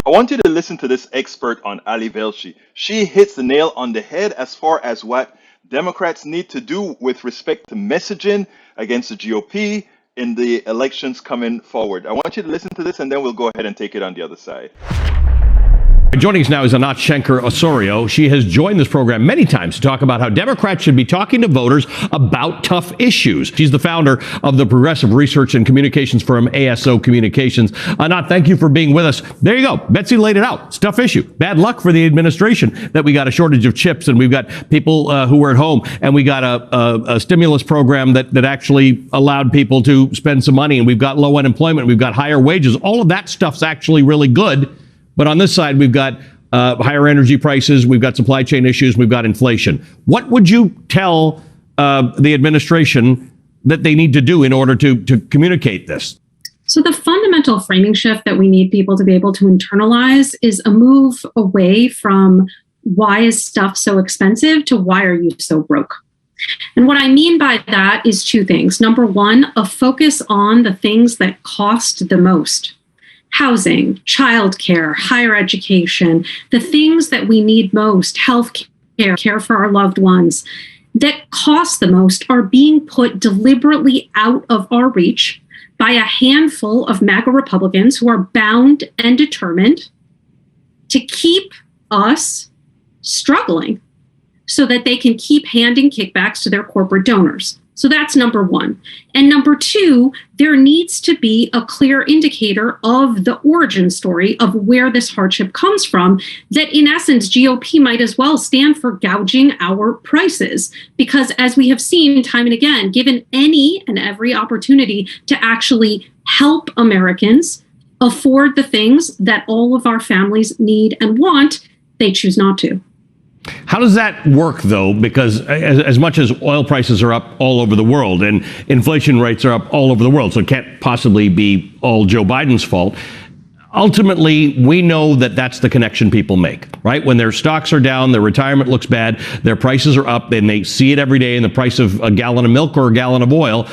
I want you to listen to this expert on Ali Velshi. She hits the nail on the head as far as what Democrats need to do with respect to messaging against the GOP in the elections coming forward. I want you to listen to this, and then we'll go ahead and take it on the other side. Joining us now is Anat Shenker-Osario. She has joined this program many times to talk about how Democrats should be talking to voters about tough issues. She's the founder of the Progressive Research and Communications firm ASO Communications. Anat, thank you for being with us. There you go. Betsy laid it out. It's a tough issue. Bad luck for the administration that we got a shortage of chips and we've got people who were at home and we got a stimulus program that actually allowed people to spend some money, and we've got low unemployment. We've got higher wages. All of that stuff's actually really good. But on this side, we've got higher energy prices, we've got supply chain issues, we've got inflation. What would you tell the administration that they need to do in order to communicate this? So the fundamental framing shift that we need people to be able to internalize is a move away from why is stuff so expensive to why are you so broke? And what I mean by that is two things. Number one, a focus on the things that cost the most. Housing, childcare, higher education, the things that we need most, health care for our loved ones, that cost the most are being put deliberately out of our reach by a handful of MAGA Republicans who are bound and determined to keep us struggling so that they can keep handing kickbacks to their corporate donors. So that's number one. And number two, there needs to be a clear indicator of the origin story of where this hardship comes from, that in essence, GOP might as well stand for gouging our prices. Because as we have seen time and again, given any and every opportunity to actually help Americans afford the things that all of our families need and want, they choose not to. How does that work, though? Because as much as oil prices are up all over the world and inflation rates are up all over the world, so it can't possibly be all Joe Biden's fault. Ultimately, we know that that's the connection people make, right? When their stocks are down, their retirement looks bad, their prices are up, and they see it every day in the price of a gallon of milk or a gallon of oil.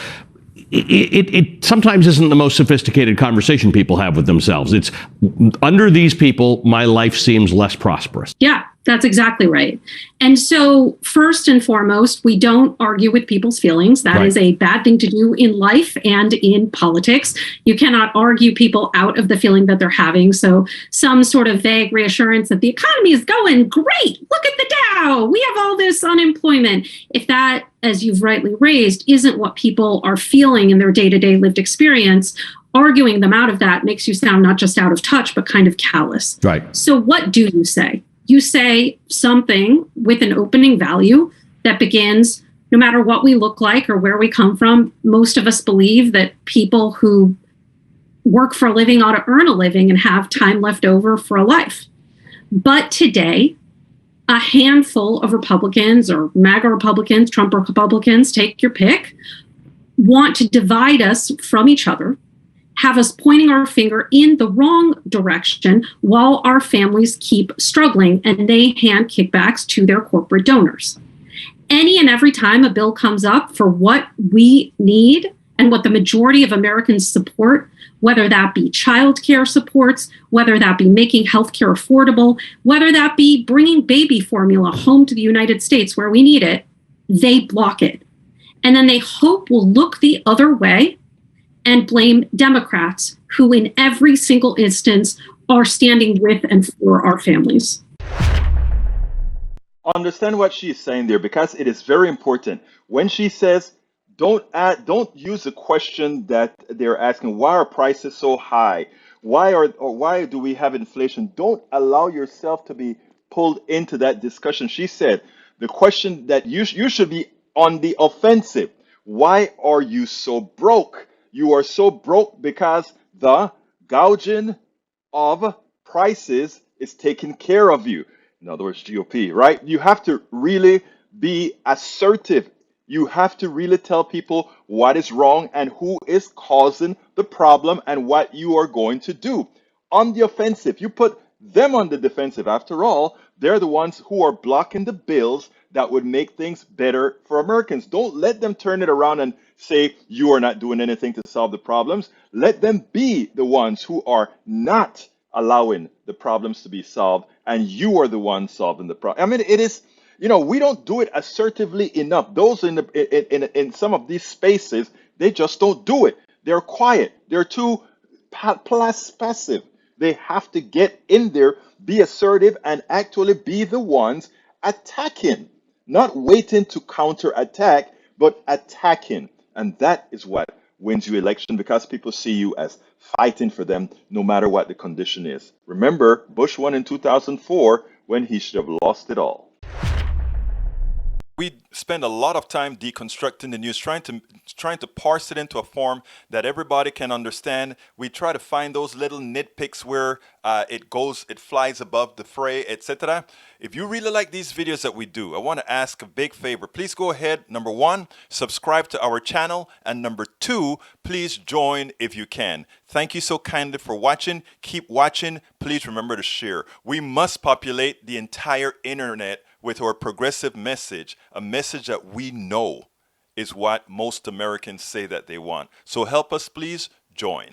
It sometimes isn't the most sophisticated conversation people have with themselves. It's under these people, my life seems less prosperous. Yeah, that's exactly right. And so first and foremost, we don't argue with people's feelings. That is a bad thing to do in life and in politics. You cannot argue people out of the feeling that they're having. So some sort of vague reassurance that the economy is going great. Look at the Dow. We have all this unemployment. If that, as you've rightly raised, isn't what people are feeling in their day-to-day lived experience, arguing them out of that makes you sound not just out of touch, but kind of callous. Right. So what do you say? You say something with an opening value that begins, no matter what we look like or where we come from, most of us believe that people who work for a living ought to earn a living and have time left over for a life. But today, a handful of Republicans or MAGA Republicans, Trump Republicans, take your pick, want to divide us from each other, have us pointing our finger in the wrong direction while our families keep struggling and they hand kickbacks to their corporate donors. Any and every time a bill comes up for what we need and what the majority of Americans support, whether that be childcare supports, whether that be making healthcare affordable, whether that be bringing baby formula home to the United States where we need it, they block it. And then they hope we'll look the other way and blame Democrats, who in every single instance are standing with and for our families. Understand what she's saying there, because it is very important. When she says, don't use the question that they're asking, why are prices so high? Why do we have inflation? Don't allow yourself to be pulled into that discussion. She said, the question that you should be on the offensive. Why are you so broke? You are so broke because the gouging of prices is taking care of you. In other words, GOP, right? You have to really be assertive. You have to really tell people what is wrong and who is causing the problem and what you are going to do. On the offensive, you put them on the defensive. After all, they're the ones who are blocking the bills that would make things better for Americans. Don't let them turn it around and say you are not doing anything to solve the problems. Let them be the ones who are not allowing the problems to be solved, and you are the one solving the problem. I mean, it is, we don't do it assertively enough. Those in some of these spaces, they just don't do it. They're quiet. They're too passive. They have to get in there, be assertive, and actually be the ones attacking, not waiting to counterattack, but attacking. And that is what wins you election, because people see you as fighting for them no matter what the condition is. Remember, Bush won in 2004 when he should have lost it all. We spend a lot of time deconstructing the news, trying to parse it into a form that everybody can understand. We try to find those little nitpicks where it flies above the fray, etc. If you really like these videos that we do, I want to ask a big favor. Please go ahead, number one, subscribe to our channel, and number two, please join if you can. Thank you so kindly for watching. Keep watching. Please remember to share. We must populate the entire internet with our progressive message, a message that we know is what most Americans say that they want. So help us, please join.